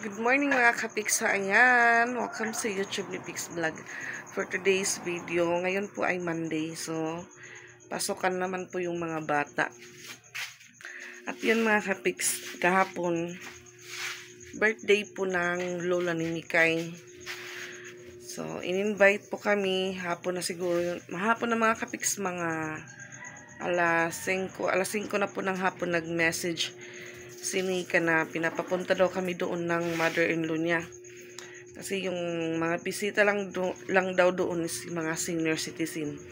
Good morning mga kapiks. Ayan, welcome sa YouTube ni Pix Vlog. For today's video, ngayon po ay Monday. So, pasokan naman po yung mga bata. At yun mga kapiks, kahapon, birthday po ng lola ni Mikay. So, in-invite po kami, hapon na siguro, mahapon na mga kapiks, mga alas 5 na po ng hapon nag-message si Nika na pinapapunta daw kami doon ng mother-in-law niya. Kasi yung mga bisita lang daw doon is mga senior citizen.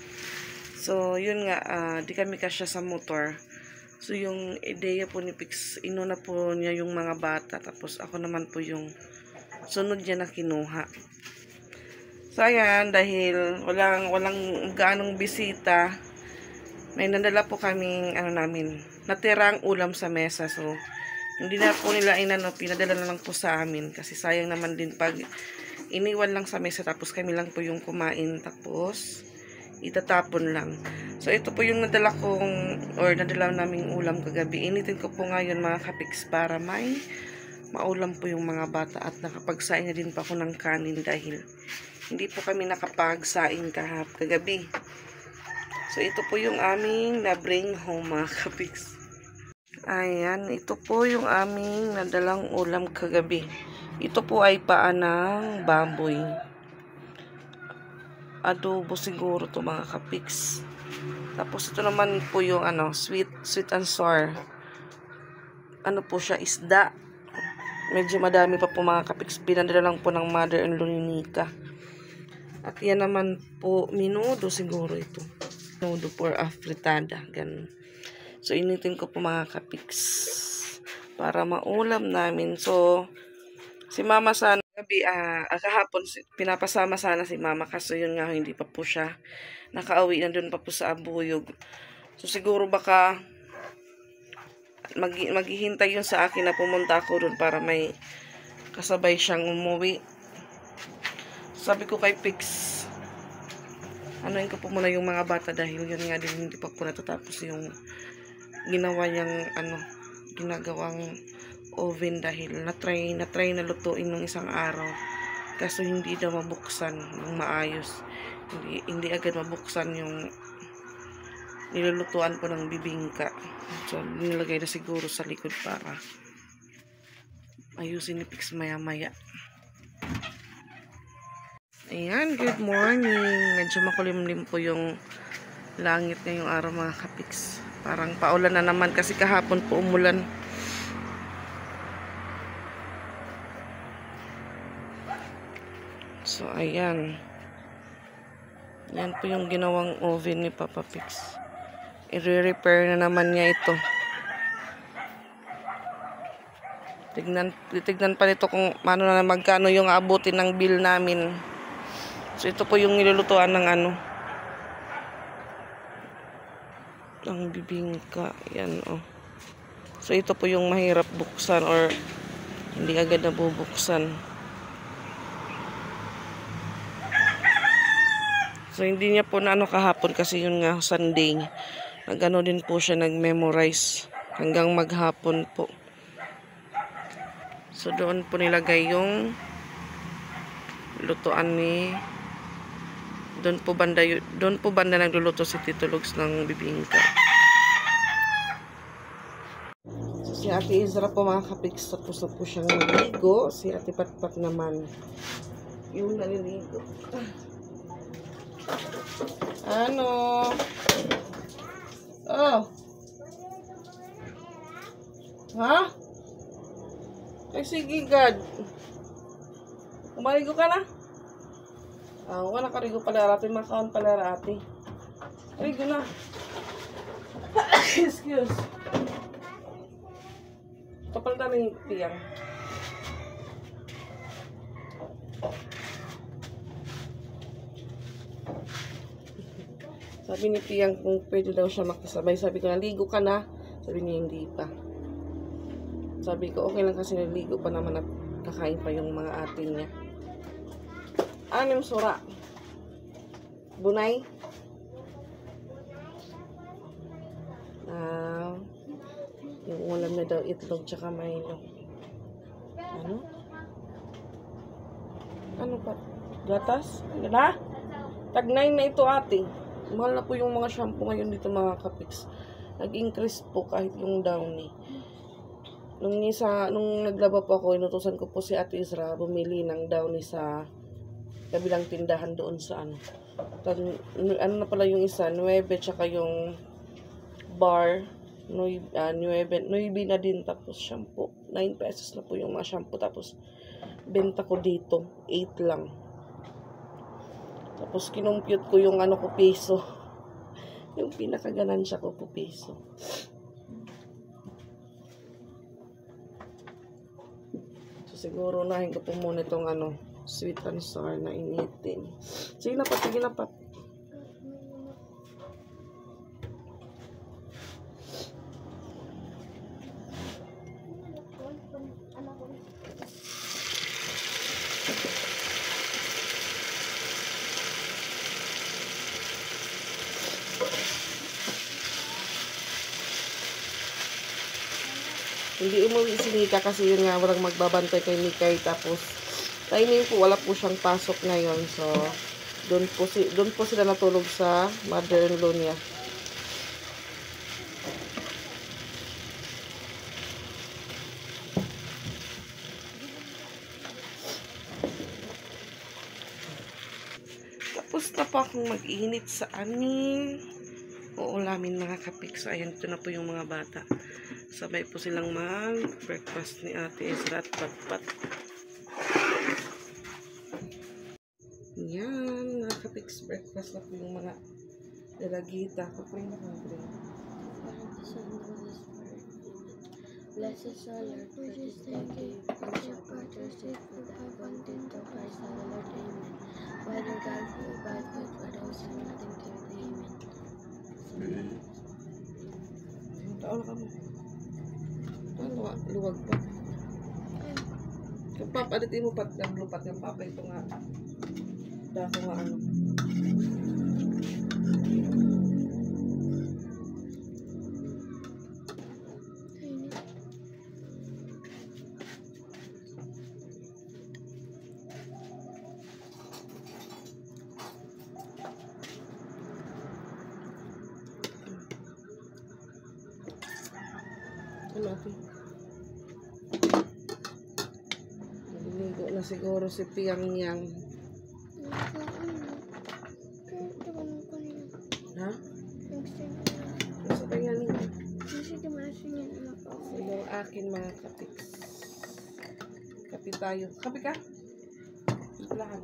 So, yun nga, di kami kasya sa motor. So, yung ideya po ni Pix, inuna po niya yung mga bata. Tapos, ako naman po yung sunod niya na kinuha. So, ayan, dahil walang gaanong bisita, may nadala po kaming, natirang ulam sa mesa. So, hindi na po nila pinadala na lang po sa amin. Kasi sayang naman din pag iniwan lang sa mesa tapos kami lang po yung kumain. Tapos, itatapon lang. So, ito po yung nadala naming ulam kagabi. Initin ko po ngayon mga kapiks para may maulam po yung mga bata. At nakapagsaing na din pa ako ng kanin dahil hindi po kami nakapagsaing kagabi. So, ito po yung aming na-bring home mga kapiks. Ayan, ito po yung aming nadalang ulam kagabi. Ito po ay paa ng baboy. Adobo siguro to mga kapiks. Tapos ito naman po yung sweet and sour. Ano po siya, isda. Medyo madami pa po mga kapiks. Pinadala lang po ng mother-in-law ni Nika. At yan naman po, minudo siguro ito. Minudo for afritada. Ganun. So, initin ko po mga kapiks para maulam namin. So, si mama sana gabi, kahapon, pinapasama sana si mama. Kaso yun nga, hindi pa po siya nakauwi. Nandun pa po sa Abuyog. So, siguro baka maghihintay yun sa akin na pumunta ako dun para may kasabay siyang umuwi. Sabi ko kay Pix, anuin ko po muna yung mga bata dahil yun nga din hindi pa po natatapos yung ginawa niyang ginagawang oven dahil na-try na lutuin ng isang araw kaso hindi daw mabuksan ng maayos, hindi agad mabuksan yung nilulutuan po ng bibingka. So nilagay na siguro sa likod para ayusin ni Pix maya maya. Ayan, good morning. Medyo makulimlim po yung langit ngayong araw mga kapiks. Parang paulan na naman kasi kahapon po umulan. So, ayan. Yan po yung ginawang oven ni Papa Pix. I-repair na naman niya ito. Tignan pa nito kung magkano yung abutin ng bill namin. So, ito po yung nilulutuan ng ang bibingka. Yan, oh. So, ito po yung mahirap buksan or hindi agad nabubuksan. So, hindi niya po na kahapon kasi yun nga, Sunday. Nag-ano din po siya, nag-memorize hanggang maghapon po. So, doon po nilagay yung lutuan ni doon po banda nagluluto si Tito Lugs ng bibingka. So, si Ate Izra po mga kapiks, tapos na po siyang naligo. Si Ate Patpat naman yung naliligo. Oh, ha? Ay sige God, kumaligo ka na? Wala karigo pala rati, makaon pala rati. Karigo na. Excuse. Kapal namin piyang. Sabi ni Piyang kung pwede daw siya makasabay. Sabi ko, naligo ka na? Sabi niya, hindi pa. Sabi ko, okay lang kasi naligo pa naman at kakain pa yung mga atin niya. Anim sura. Bunay. Yung ulam na daw itlog tsaka Milo. Ano pa? Gatas? Ano na? Tag-9 na ito ate. Mahal na po yung mga shampoo ngayon dito mga kapiks. Nag-increase po kahit yung Downy. Nung naglaba po ako, inutusan ko po si Ate Isra bumili ng Downy sa kabilang tindahan doon sa ano. Ano na pala yung isa, 9 tsaka yung bar, 9 na din, tapos shampoo. 9 pesos na po yung mga shampoo, tapos benta ko dito 8 lang. Tapos kinumpute ko yung ano ko peso. Yung pinakaganansya ko po peso. So siguro nahin ko po muna itong ano, sweet and sour na initin. Sige na pat, sige na pat. Hindi umuwi si Nika kasi yun nga walang magbabantay kay Nikay, tapos timing po wala po siyang pasok ngayon, so doon po sila natulog sa mother-in-law niya. Tapos na po akong mag-init sa aming uulamin mga kapiks. Ayan, ito na po yung mga bata. Sabay po silang mag-breakfast ni Ate Isra at Patpat. Yan, mga kapiks, breakfast na po yung mga dalagita. Kapag nakapag Blessed are Lord, for this thank you, worship our Thursday, food, have one thing to Christ our Lord, amen. Father God, who provide food for those who have nothing to eat, amen. taon ka mo. Ano, luwag pa. Kung papalitin mo pat ng lupat ng papa, ito nga. Dako nga ano. Ano ate? Naliligo na siguro si Piang Yang. Ha? Nasa kanya niya. Yung akin mga kapiks. Kapi tayo. Kapi ka? Lahan.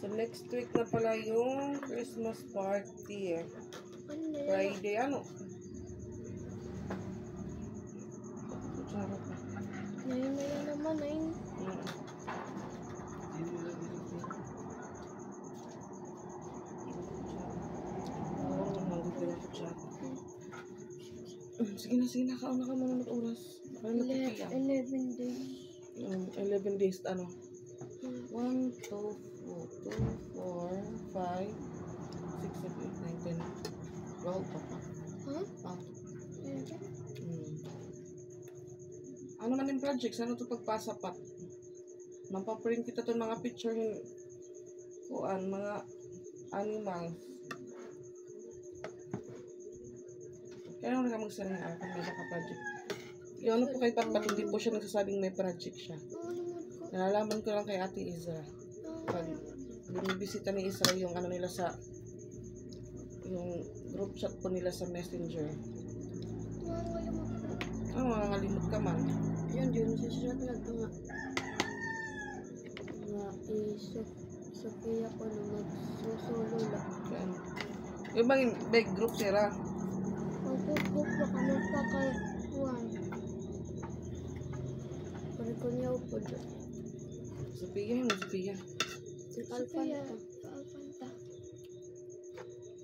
So, next week na pala yung Christmas party eh. Friday, ano? Kutsara pa. Ngayon na yan naman, ay. Sige na. Kauna ka muna mag-oras. 11 days. 11 days, ano? 1, 2, 4, 5, 6, 7, 8, 9, 10, 12 pa pa. Ha? Ah. Ayan dyan. Ano man yung projects? Ano ito pagpasa pa? Mapaprint kita itong mga picture kuan, mga animal. Kaya naman ka magsaring ako may naka-project. Yung ano po kay Patpat, hindi po siya nagsasabing may project siya. Nalalaman ko lang kay Ate Isra. Pag binibisita ni Isra yung ano nila sa yung group chat po nila sa Messenger. Ano, nangangalimot ka man? Yan din, sisulat na ito nga. Nga, Sophia ko na magsusulo lang. Yan. Yung bang big group sila? Magpupuk pa kami pa kay Juan. Pari ko niya upo dyan. Sophia, yung Sophia. Alfanta. Alfanta.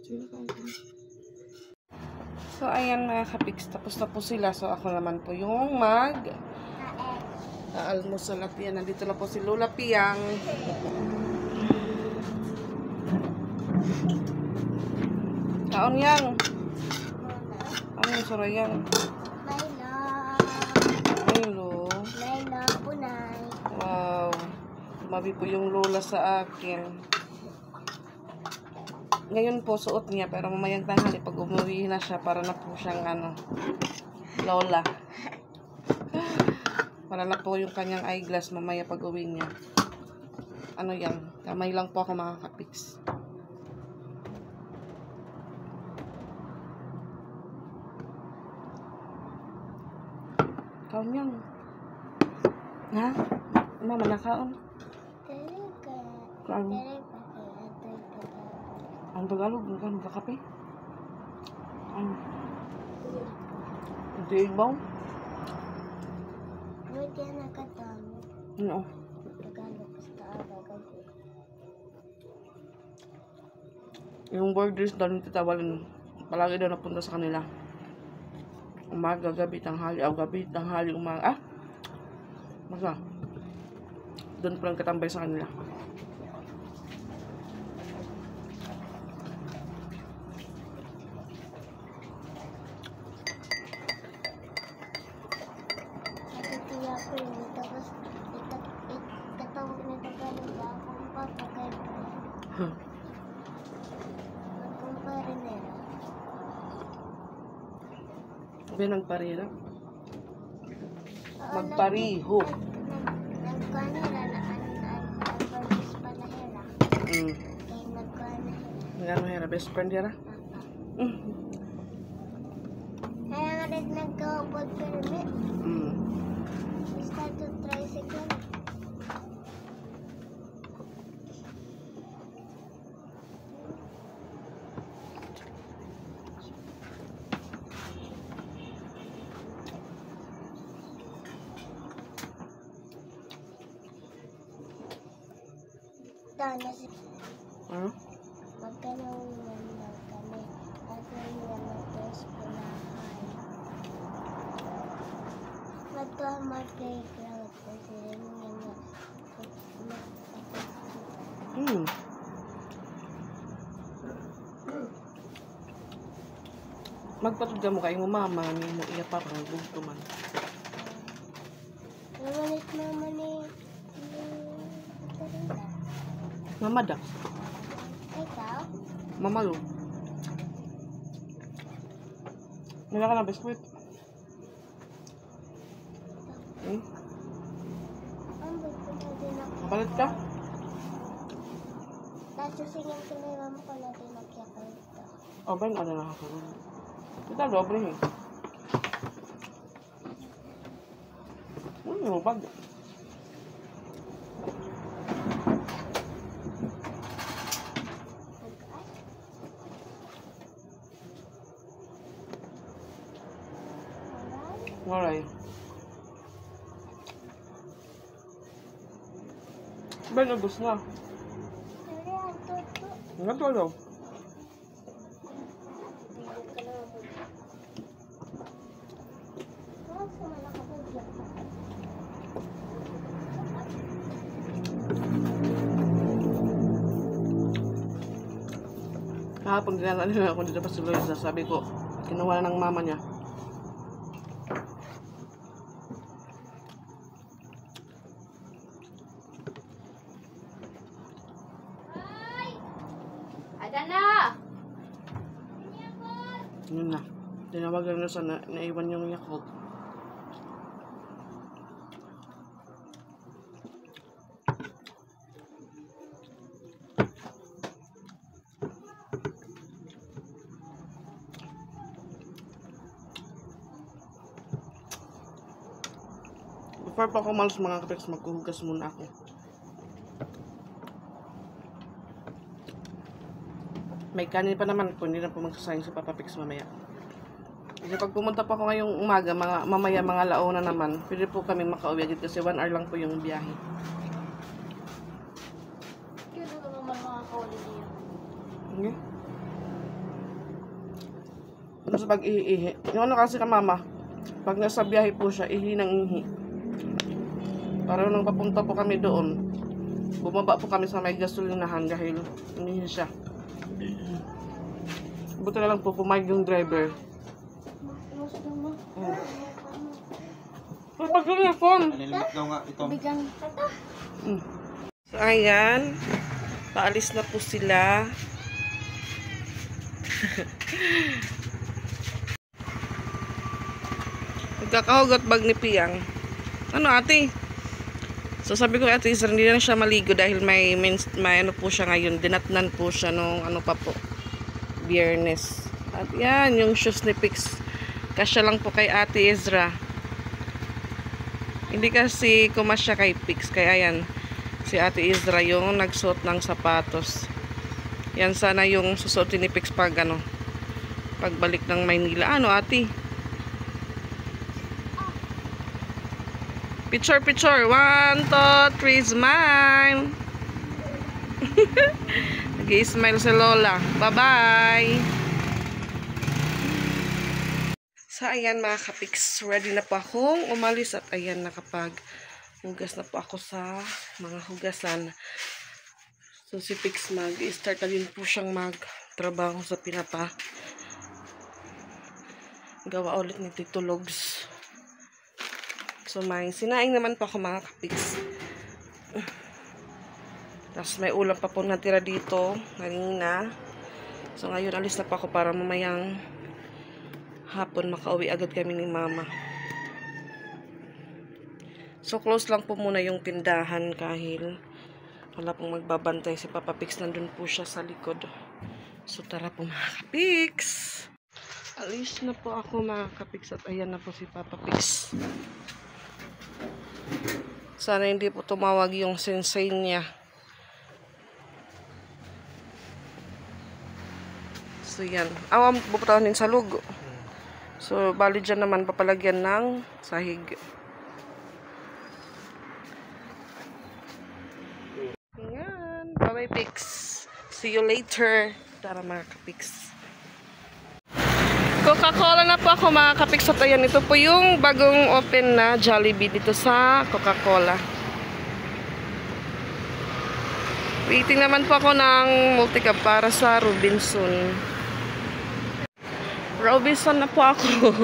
Sino ka? So, ayan mga kapiks. Tapos na po sila. So, ako naman po yung almusal at yan. Nandito na po si Lola Piang. Kaon yang. Ano yung sarayan? Milo. Milo, punay. Wow. Mabi po yung Lola sa akin. Ngayon po, suot niya. Pero mamayang tanghali, pag umuwi na siya, para na po siyang Lola. Para na po yung kanyang eyeglass mamaya pag uwi niya. Ano yan? Kamay lang po ako mga kapiks. Kaon yan. Ha? Mama, nakaon? Kaon. Ang Tagalog, ang kakape? Ano? Hindi ibaw? Pwede na katamo. Ano? Tagalog basta agad. Yung borders daw ng titawalin, palagi daw napunta sa kanila. Umaga, gabi, tanghali, gabi, tanghali, umaga. Masa? Doon pa lang katambay sa kanila. Kaya ko yun. Tapos, katawag na Tagalog akong papagay ko. Magkumpare nila. Sabi ng parira. Magpariho. Nagkanila na ang palahera. Kaya nagkanila. Ano hera? Best friend hera? Kaya nga rin nagka-upod permit. Start to tricycle. Tana si Ano? magkanungan daw kami. At nangyay mag-pulahan. Magka-mag-playground kasi Magpatod ka mo kayo mo mama ni mo iya pa pang bugto man. Namalit mama ni Mama da. ikaw? Mama lo. Wala ka na biskuit. Ang buto na din ako. Kapalit ka? Nasusingin ko na yung mama ko na din nagyakal ito. O ba yung ano na ako? Ito dobre eh. Lubag. Alright. Ba nagos na? Sorry, ang toto. Nga to daw. Bilog ka na ako. Huwag sa malakabagyan. Kahapon dinala nila ako dito pa sa Loisa. Sabi ko, Kinuha na ng mama niya. Yun na. Tinawagan na sana. Naiwan yung Yakult. Before pa ako malas mga kapiks, maghuhugas muna ako. May kanin pa naman po, hindi na po magsasayang sa Papa Pics mamaya. Kasi pag pumunta pa ako ngayong umaga, mamaya mga laona naman, pwede po kami makauwi agad kasi 1 hour lang po yung biyahe. Kaya na naman makakawali niya. Okay. Ano sa pag-ihi-ihi? Yung ano kasi ka mama, pag nasa biyahe po siya, ihi ng ihi. Para nung papunta po kami doon, bumaba po kami sa may gasolinahan dahil umihi siya. Buti na lang po, pumayag yung driver. Pag yung phone. Nalilimit daw nga itong Bigyan. So, ayan. Paalis na po sila. Nagkakahugot bag ni Piang. Ano ate? So sabi ko ate, hindi na siya maligo dahil may ano po siya ngayon. Dinatnan po siya nung ano pa po. Biyernes. At yan, yung shoes ni Pix. Kasya lang po kay Ate Ezra. Hindi kasi kumasya kay Pix. Kaya yan, si Ate Ezra yung nagsuot ng sapatos. Yan sana yung susuotin ni Pix pag ano, pagbalik ng Maynila. Ano ate? Picture, picture. 1, 2, 3, smile. Nag-i-smile si Lola. Bye-bye. So, ayan mga kapiks. Ready na po akong umalis. At ayan, nakapag-hugas na po ako sa mga hugasan. So, si Pix mag-start na din po siyang mag-trabaho sa pinapa. Gawa ulit ni Tito Logs. So, may sinaing naman po ako mga kapiks. Tapos may ulam pa po natira dito kanina. So ngayon alis na pa ako para mamayang hapon makauwi agad kami ni mama. So close lang po muna yung tindahan kahil wala pong magbabantay si Papa Pics. Nandun po siya sa likod. So tara po mga kapiks. Alis na po ako mga kapiks at ayan na po si Papa Pics. Sana hindi po tumawag yung sensei niya. So, yan. Awam, buputanin sa lugo. So, bali dyan naman papalagyan ng sahig. Yan. Bye-bye, Pix. See you later. Tara, mga kapiks. Coca-Cola na po ako, mga kapiks. At ayan, ito po yung bagong open na Jollibee dito sa Coca-Cola. Waiting naman po ako ng multicab para sa Robinson. Robinson na po ako.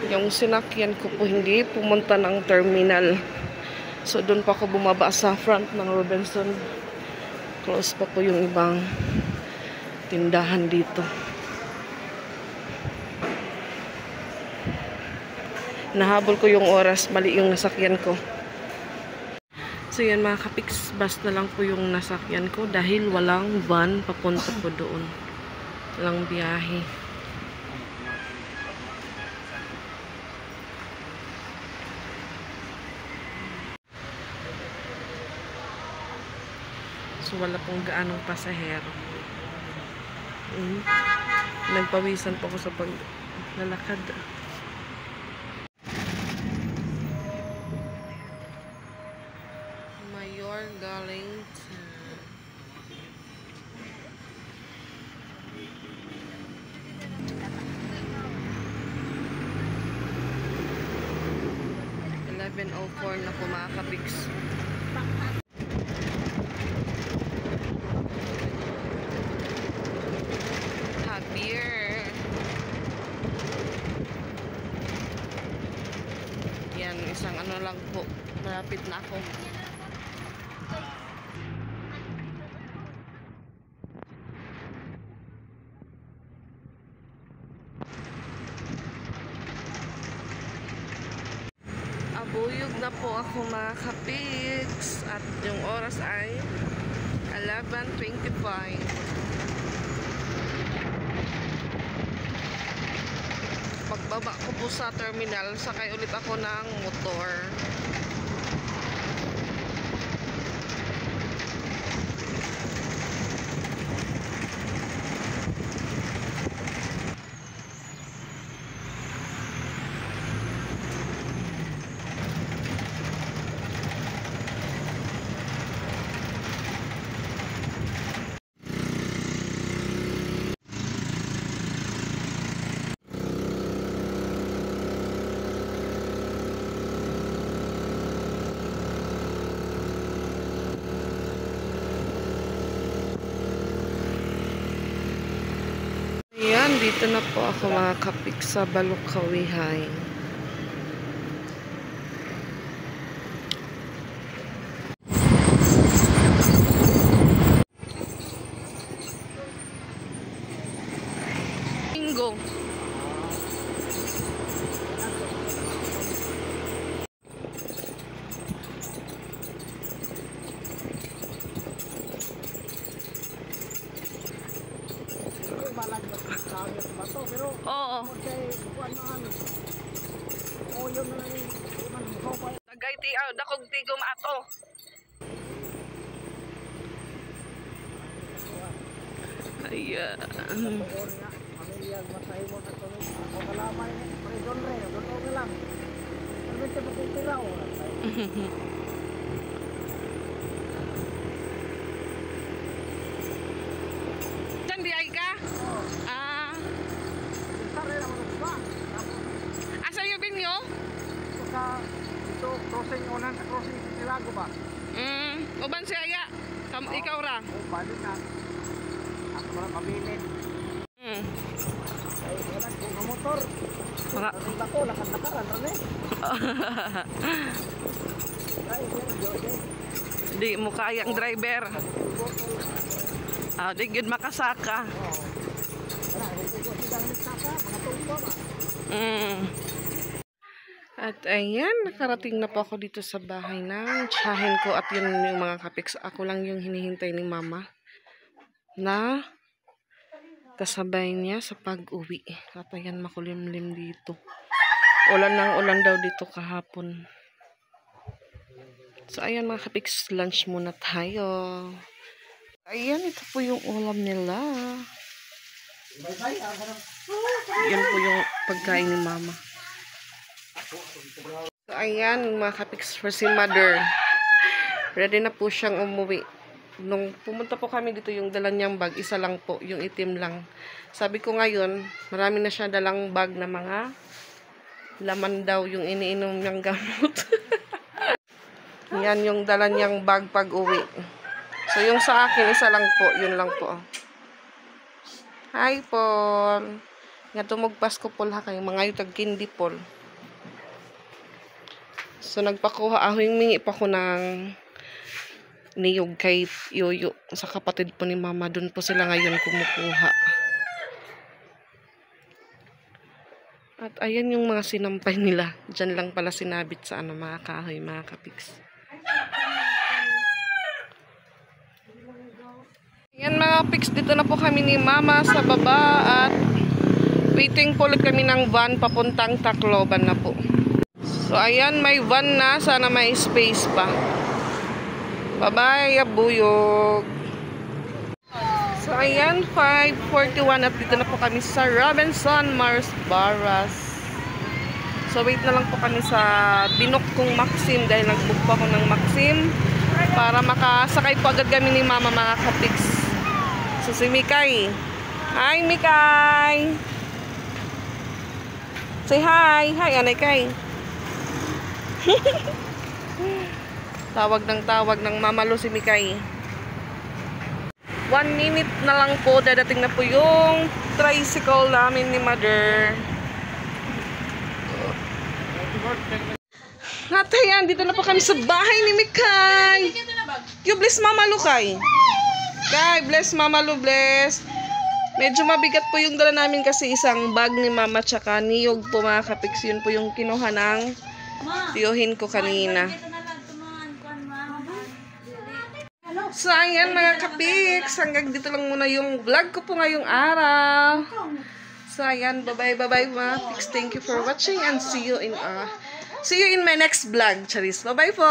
Yung sinakyan ko po hindi pumunta ng terminal. So doon pa ako bumaba sa front ng Robinson. Close pa po yung ibang tindahan dito. Nahabol ko yung oras, mali yung nasakyan ko. So yan mga kapiks, basta lang po yung nasakyan ko dahil walang van papunta po doon. Walang biyahe. So wala pong gaanong pasahero. Nagpawisan po ako sa paglalakad. Galing sa .11:04 na po mga kapiks. malapit na ako. Abuyog na po ako mga kapiks at yung oras ay 11:25. Pagbaba ko po sa terminal, sakay ulit ako ng motor. Ayan, dito na po ako mga kapik sa Balok-Kawihay. Bingo. Oo. Tagay ti dakog tigom ato. Ayan. Di ay ka? Asa yung binyo? Ito, crossing unan sa crossing sa Silago ba? Uban si Aya. Ikaw ra. Balik na. Ako marang mabilin. Ay, wala kong motor. Mga... Ako, lakad-lakaran rin Di mo kayang driver. Di good makasaka. At ayan, nakarating na po ako dito sa bahay ng tiyahin ko at yun yung mga kapiks. Ako lang yung hinihintay ni mama na kasabay niya sa pag-uwi. At ayan, makulimlim dito. Ulan ng ulan daw dito kahapon. So ayan mga kapiks, lunch muna tayo. Ayan, ito po yung ulam nila. Yan po yung pagkain ni mama. So ayan mga kapiks, for si mother. Ready na po siyang umuwi. Nung pumunta po kami dito, yung dala niyang bag, isa lang po, yung itim lang. Sabi ko ngayon, marami na siya dalang bag na mga laman daw yung iniinom niyang gamot. Yan yung dala niyang bag pag uwi. So, yung sa akin, isa lang po. Yun lang po. Hi, Paul. Nga tumugpas ko, Paul, ha, kayo. Mga yutag kindi, Paul. So, nagpakuha. Mingi pa ko ng niyog kay Yoyo. Sa kapatid po ni Mama. Doon po sila ngayon kumukuha. At ayan yung mga sinampay nila. Diyan lang pala sinabit sa mga kahoy, mga kapiks. Yan mga pics, dito na po kami ni Mama sa baba at waiting po ulit kami ng van papuntang Tacloban na po. So ayan, may van na, sana may space pa. Bye-bye, abuyog. So ayan, 5:41 at dito na po kami sa Robinson Mars Barras. So wait na lang po kami sa binook kong Maxim dahil nag-book po ako ng Maxim para makasakay po agad kami ni Mama mga kapiks. So si Mikay. Hi Mikay. Say hi. Hi anay kay. Tawag ng mamalo si Mikay. 1 minute na lang po, dadating na po yung tricycle namin ni Mother. Natayan, dito na po kami sa bahay ni Mikay. You bless Mama Lu, Kay. Kay, bless Mama Lu, bless. Medyo mabigat po yung dala namin kasi isang bag ni Mama tsaka niyog po mga kapiks. Yun po yung kinuha ng tiyuhin ko kanina. So, ayan mga kapiks. Hanggang dito lang muna yung vlog ko po ngayong araw. So, ayan. Bye-bye mga piks. Thank you for watching and see you in my next vlog. Charis. Bye-bye po.